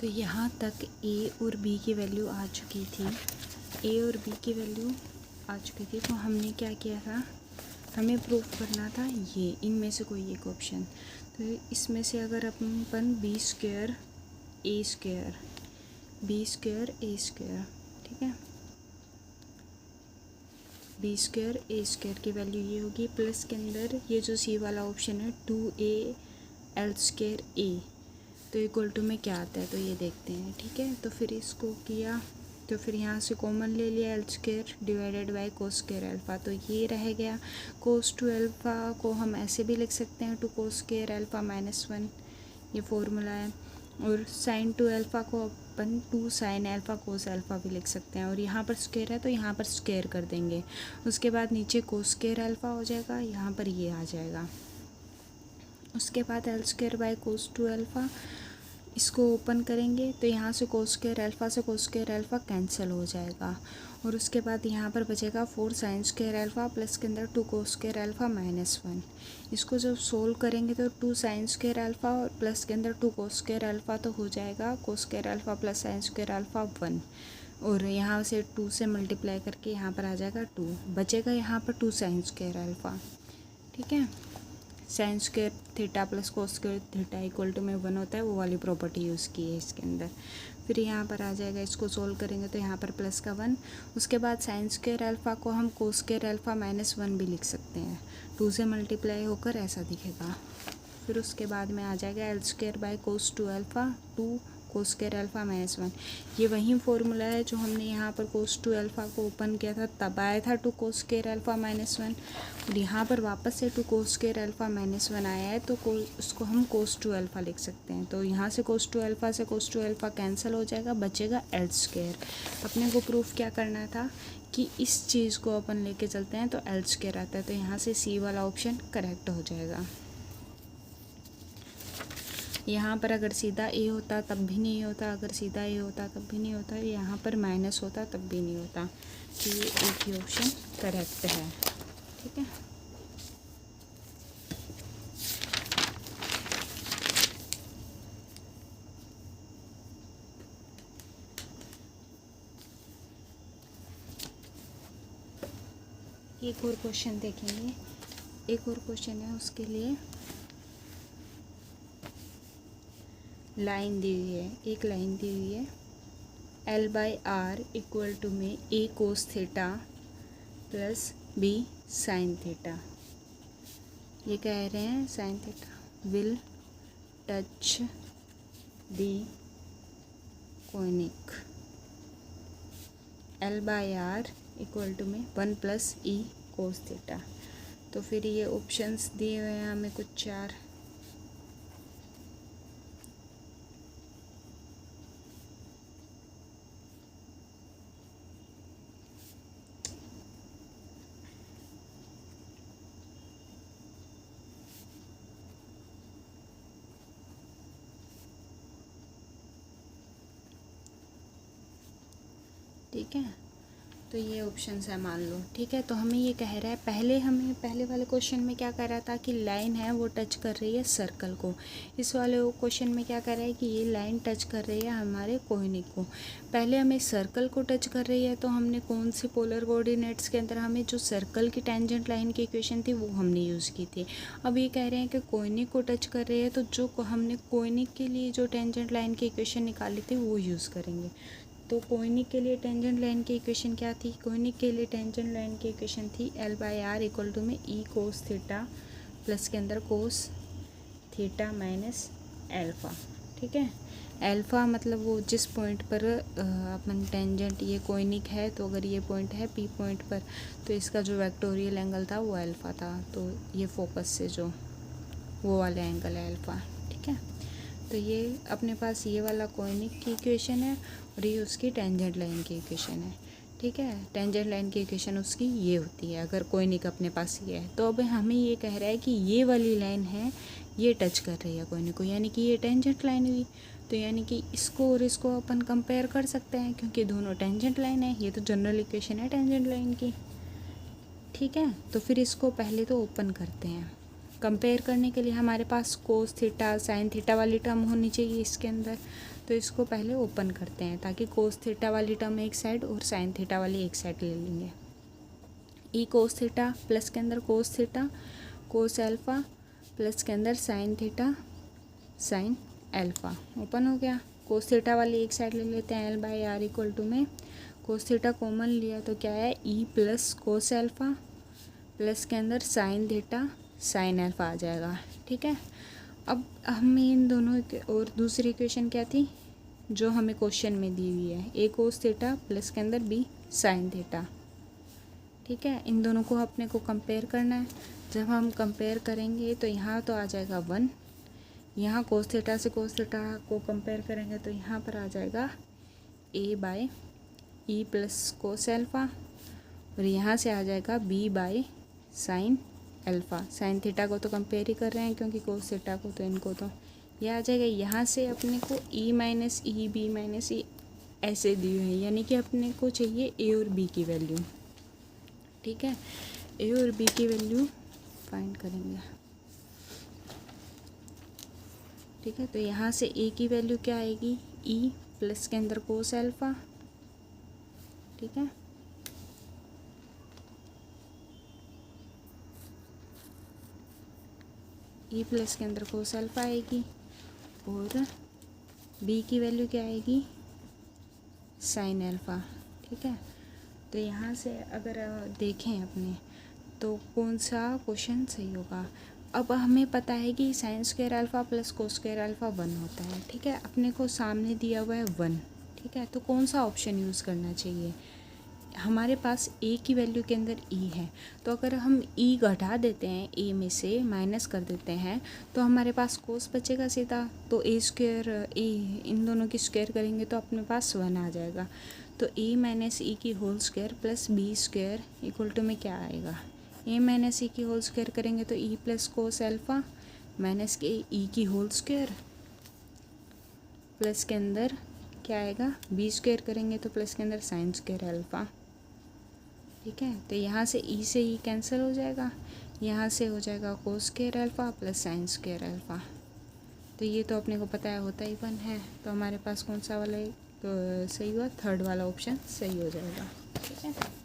तो यहाँ तक ए और बी की वैल्यू आ चुकी थी, ए और बी की वैल्यू आ चुकी थी। तो हमने क्या किया था, हमें प्रूफ करना था ये इनमें से कोई एक ऑप्शन। तो इसमें से अगर अपन बी स्क्वायर ए स्क्वायर, बी स्क्वायर ए स्क्वायर, ठीक है, बी स्क्वायर ए स्क्वायर की वैल्यू ये होगी, प्लस के अंदर ये जो सी वाला ऑप्शन है 2a एल स्क्वायर ए, तो इक्वल टू में क्या आता है तो ये देखते हैं। ठीक है, तो फिर इसको किया तो फिर यहाँ से कॉमन ले लिया, L square divided by cos square alpha, तो ये रह गया। कोस टू अल्फ़ा को हम ऐसे भी लिख सकते हैं, टू कोस स्क्वायर अल्फ़ा -1, ये फॉर्मूला है। और साइन टू अल्फ़ा को अपन two sine alpha cos alpha भी लिख सकते हैं। और यहाँ पर स्क्वायर है तो यहाँ पर स्क्वायर कर देंगे, उसके बाद नीचे कोस स्क्वायर अल्फ़ा हो जाएगा, यहाँ पर ये आ जाएगा। उसके बाद L square by cos two alpha, इसको ओपन करेंगे तो यहाँ से कोस स्क्वायर अल्फ़ा से कोस स्क्वायर अल्फ़ा कैंसिल हो जाएगा। और उसके बाद यहाँ पर बचेगा 4 साइन स्क्वायर अल्फ़ा प्लस के अंदर 2 कोस स्क्वायर अल्फ़ा -1। इसको जब सोल्व करेंगे तो 2 साइन स्क्वायर अल्फ़ा और प्लस के अंदर 2 कोस स्क्वायर अल्फ़ा, तो हो जाएगा कोस square alpha plus sine square alpha 1। और यहाँ से 2 से मल्टीप्लाई करके यहाँ पर आ जाएगा 2, बचेगा यहाँ पर 2 साइन स्क्वायर अल्फ़ा। ठीक है, sine square theta plus cos square theta equal to में 1 होता है, वो वाली प्रॉपर्टी यूज़ की है इसके अंदर। फिर यहाँ पर आ जाएगा, इसको सोल्व करेंगे तो यहाँ पर प्लस का 1। उसके बाद साइन स्क्वायर अल्फ़ा को हम कोस स्क्वायर अल्फ़ा -1 भी लिख सकते हैं, 2 से मल्टीप्लाई होकर ऐसा दिखेगा। फिर उसके बाद में आ जाएगा L square by cos two alpha, 2 cos square alpha -1। ये वही फॉर्मूला है जो हमने यहाँ पर कोस टू अल्फ़ा को ओपन किया था, तब आया था 2 कोस स्क्वायर अल्फ़ा -1। और यहाँ पर वापस से 2 कोस स्क्वायर अल्फ़ा -1 आया है, तो उसको हम कोस टू अल्फ़ा लिख सकते हैं। तो यहाँ से कोस टू अल्फ़ा से कोस टू अल्फ़ा कैंसिल हो जाएगा, बचेगा एल स्क्वायर। अपने को प्रूफ क्या करना था कि इस चीज़ को अपन लेके चलते हैं तो एल स्क्वायर आता है, तो यहाँ से सी वाला ऑप्शन करेक्ट हो जाएगा। यहाँ पर अगर सीधा ए होता तब भी नहीं होता, अगर सीधा ए होता तब भी नहीं होता, यहाँ पर माइनस होता तब भी नहीं होता, तो ये एक ही ऑप्शन करेक्ट है। ठीक है, एक और क्वेश्चन देखेंगे, एक और क्वेश्चन है, उसके लिए लाइन दी हुई है, एक लाइन दी हुई है, L by r equal to में a cos theta plus b sine theta. ये कह रहे हैं sine theta will touch the conic, L by r equal to में 1 प्लस ई कोस थीटा। तो फिर ये ऑप्शंस दिए हुए हैं हमें कुछ 4। ठीक है, तो ये ऑप्शन है मान लो। ठीक है, तो हमें ये कह रहा है, पहले वाले क्वेश्चन में क्या कह रहा था कि लाइन है वो टच कर रही है सर्कल को, इस वाले क्वेश्चन में क्या कर रहा है कि ये लाइन टच कर रही है हमारे कोनिक को। पहले हमें सर्कल को टच कर रही है, तो हमने कौन सी पोलर कोऑर्डिनेट्स के अंदर हमें जो सर्कल की टेंजेंट लाइन की इक्वेशन थी वो हमने यूज़ की थी। अब ये कह रहे हैं कि कोनिक को टच कर रही है, तो जो हमने कोनिक के लिए जो टेंजेंट लाइन की इक्वेशन निकाली थी वो यूज़ करेंगे। तो कोनिक के लिए टेंजेंट लाइन की इक्वेशन क्या थी, कोनिक के लिए टेंजेंट लाइन की इक्वेशन थी L by r equal to में ई कोस थीटा प्लस के अंदर कोस थीटा माइनस एल्फ़ा। ठीक है, एल्फ़ा मतलब वो जिस पॉइंट पर अपन टेंजेंट, ये कोनिक है तो अगर ये पॉइंट है P पॉइंट पर, तो इसका जो वेक्टोरियल एंगल था वो अल्फ़ा था, तो ये फोकस से जो वो वाला एंगल है अल्फ़ा। ठीक है, तो ये अपने पास ये वाला कोनिक की इक्वेशन है और ये उसकी टेंजेंट लाइन की इक्वेशन है। ठीक है, टेंजेंट लाइन की इक्वेशन उसकी ये होती है अगर कोनिक अपने पास ये है। तो अब हमें ये कह रहा है कि ये वाली लाइन है ये टच कर रही है कोनिक को, यानी कि ये टेंजेंट लाइन हुई। तो यानी कि इसको और इसको अपन कंपेयर कर सकते हैं क्योंकि दोनों टेंजेंट लाइन है, ये तो जनरल इक्वेशन है टेंजेंट लाइन की। ठीक है, तो फिर इसको पहले तो ओपन करते हैं। कंपेयर करने के लिए हमारे पास कोस थीटा साइन थीटा वाली टर्म होनी चाहिए इसके अंदर। तो इसको पहले ओपन करते हैं ताकि कोस थीटा वाली टर्म एक साइड और साइन थीटा वाली एक साइड ले लेंगे। ई कोस थीटा प्लस के अंदर cos theta cos alpha plus के अंदर sine theta sine alpha open हो गया। कोस थीटा वाली एक साइड ले लेते हैं, L by r equal to में कोस थीटा कॉमन लिया तो क्या है e plus cos alpha plus के अंदर साइन थीटा साइन एल्फ़ा आ जाएगा। ठीक है, अब हमें इन दोनों और दूसरी इक्वेशन क्या थी जो हमें क्वेश्चन में दी हुई है, ए कोस थीटा प्लस के अंदर बी साइन थीटा। ठीक है, इन दोनों को अपने को कंपेयर करना है। जब हम कंपेयर करेंगे तो यहाँ तो आ जाएगा 1, यहाँ कोस थीटा से कोस थीटा को कंपेयर करेंगे तो यहाँ पर आ जाएगा a by e plus cos alpha और यहाँ से आ जाएगा b by sine alpha. Sine theta को तो कंपेयर ही कर रहे हैं क्योंकि कोस थीटा को, तो इनको तो यह आ जाएगा। यहाँ से अपने को E minus E B minus ई ऐसे दिए हैं, यानी कि अपने को चाहिए ए और बी की वैल्यू। ठीक है, ए और बी की वैल्यू फाइंड करेंगे। ठीक है, तो यहाँ से ए की वैल्यू क्या आएगी ई प्लस के अंदर कोस एल्फ़ा। ठीक है, ई प्लस के अंदर कोस एल्फ़ा आएगी और बी की वैल्यू क्या आएगी साइन एल्फ़ा। ठीक है, तो यहाँ से अगर देखें अपने तो कौन सा क्वेश्चन सही होगा। अब हमें पता है कि sine square alpha plus cos square alpha 1 होता है। ठीक है, अपने को सामने दिया हुआ है 1। ठीक है, तो कौन सा ऑप्शन यूज़ करना चाहिए। हमारे पास ए की वैल्यू के अंदर ई है, तो अगर हम ई घटा देते हैं ए में से माइनस कर देते हैं तो हमारे पास कोस बचेगा सीधा। तो ए स्क्वायर ए इन दोनों की स्क्वायर करेंगे तो अपने पास 1 आ जाएगा। तो ए माइनस ई की whole square plus b square equal to में क्या आएगा, ए माइनस ई की होल स्क्वायर करेंगे तो ई प्लस कोस एल्फ़ा माइनस के ई की होल स्क्वायर प्लस के अंदर क्या आएगा बी स्क्वायर करेंगे तो प्लस के अंदर साइन स्क्वायर एल्फ़ा। ठीक है, तो यहाँ से ई कैंसिल हो जाएगा, यहाँ से हो जाएगा कोस square alpha plus sine square alpha. तो ये तो अपने को पता है होता ही 1 है, तो हमारे पास कौन सा वाला सही हुआ, थर्ड वाला ऑप्शन सही हो जाएगा। ठीक है,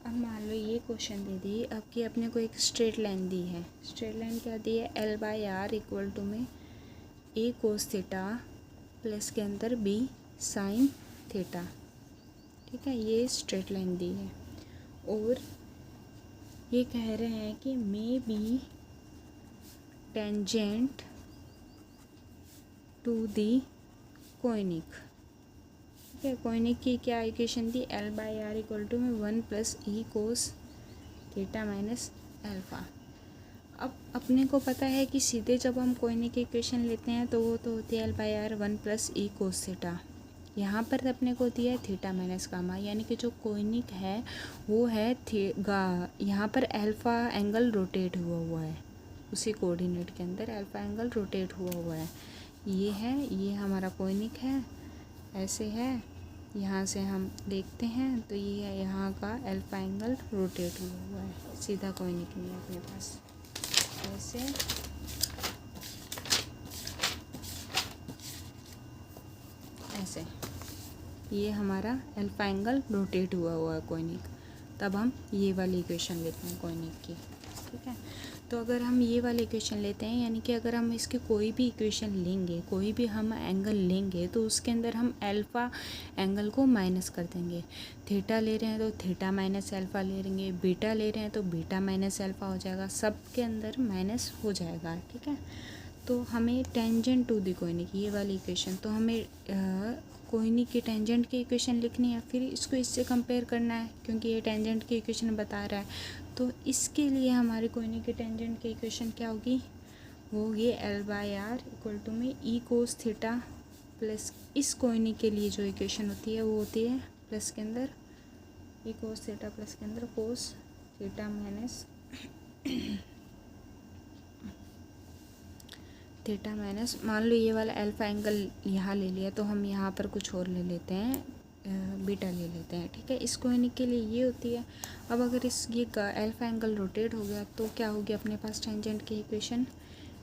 अब मान लो ये क्वेश्चन दे दी। अब कि अपने को एक स्ट्रेट लाइन दी है, स्ट्रेट लाइन क्या दी है L by r equal to में ए कोस थीटा प्लस के अंदर बी साइन थीटा। ठीक है, ये स्ट्रेट लाइन दी है और ये कह रहे हैं कि may be tangent to the conic. ठीक है, कोनिक की क्या इक्वेशन थी L by r equal to में 1 plus e cos theta minus alpha. अब अपने को पता है कि सीधे जब हम कोनिक की इक्वेशन लेते हैं तो वो तो होती है L by r 1 plus e cos theta. यहाँ पर अपने को दिया है थीटा माइनस गामा, यानी कि जो कोनिक है वो है यहाँ पर अल्फ़ा एंगल रोटेट हुआ है, उसी कोऑर्डिनेट के अंदर अल्फ़ा एंगल रोटेट हुआ है। ये है, ये हमारा कोनिक है, ऐसे है। यहाँ से हम देखते हैं तो ये है यहाँ का अल्फ़ा एंगल रोटेट हुआ है, सीधा कोनिक नहीं है अपने पास। ऐसे ऐसे ये हमारा अल्फ़ा एंगल रोटेट हुआ है कोनिक। तब हम ये वाली इक्वेशन लेते हैं कोनिक की। ठीक है, तो अगर हम ये वाले इक्वेशन लेते हैं, यानी कि अगर हम इसके कोई भी इक्वेशन लेंगे, कोई भी हम एंगल लेंगे तो उसके अंदर हम अल्फ़ा एंगल को माइनस कर देंगे। थीटा ले रहे हैं तो थीटा माइनस अल्फ़ा ले लेंगे, बीटा ले रहे हैं तो बीटा माइनस अल्फ़ा हो जाएगा, सब के अंदर माइनस हो जाएगा। ठीक है, तो हमें टेंजेंट टू दी कोनिक ये वाली इक्वेशन, तो हमें कोनिक की टेंजेंट की इक्वेशन लिखनी है, फिर इसको इससे कंपेयर करना है क्योंकि ये टेंजेंट की इक्वेशन बता रहा है। तो इसके लिए हमारी कोनिक की टेंजेंट की इक्वेशन क्या होगी, वो होगी L by r equal to में ई कोस थीटा प्लस इस कोनिक के लिए जो इक्वेशन होती है वो होती है प्लस के अंदर ई कोस थीटा प्लस के अंदर कोस थीटा माइनस थीटा माइनस, मान लो ये वाला अल्फा एंगल यहाँ ले लिया तो हम यहाँ पर कुछ और ले लेते हैं, बीटा ले लेते हैं, ठीक है। इसको होने के लिए ये होती है। अब अगर इस ये अल्फा एंगल रोटेट हो गया तो क्या होगी अपने पास टेंजेंट की equation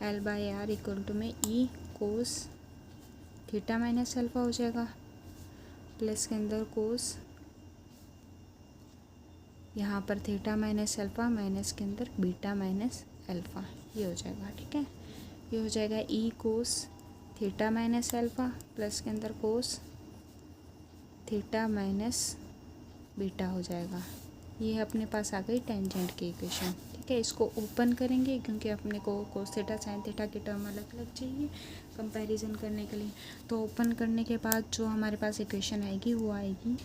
L by r equal to में e cos theta minus alpha हो जाएगा, प्लस के अंदर कोस यहाँ पर थीटा माइनस अल्फा, माइनस के अंदर बीटा माइनस अल्फा, ये हो जाएगा, ठीक है। ये हो जाएगा e cos theta minus alpha plus के अंदर कोस थीटा माइनस बीटा हो जाएगा। ये अपने पास आ गई टेंजेंट की इक्वेशन, ठीक है। इसको ओपन करेंगे क्योंकि अपने को कोस थीटा साइन थीटा की टर्म अलग अलग चाहिए कंपैरिजन करने के लिए। तो ओपन करने के बाद जो हमारे पास इक्वेशन आएगी वो आएगी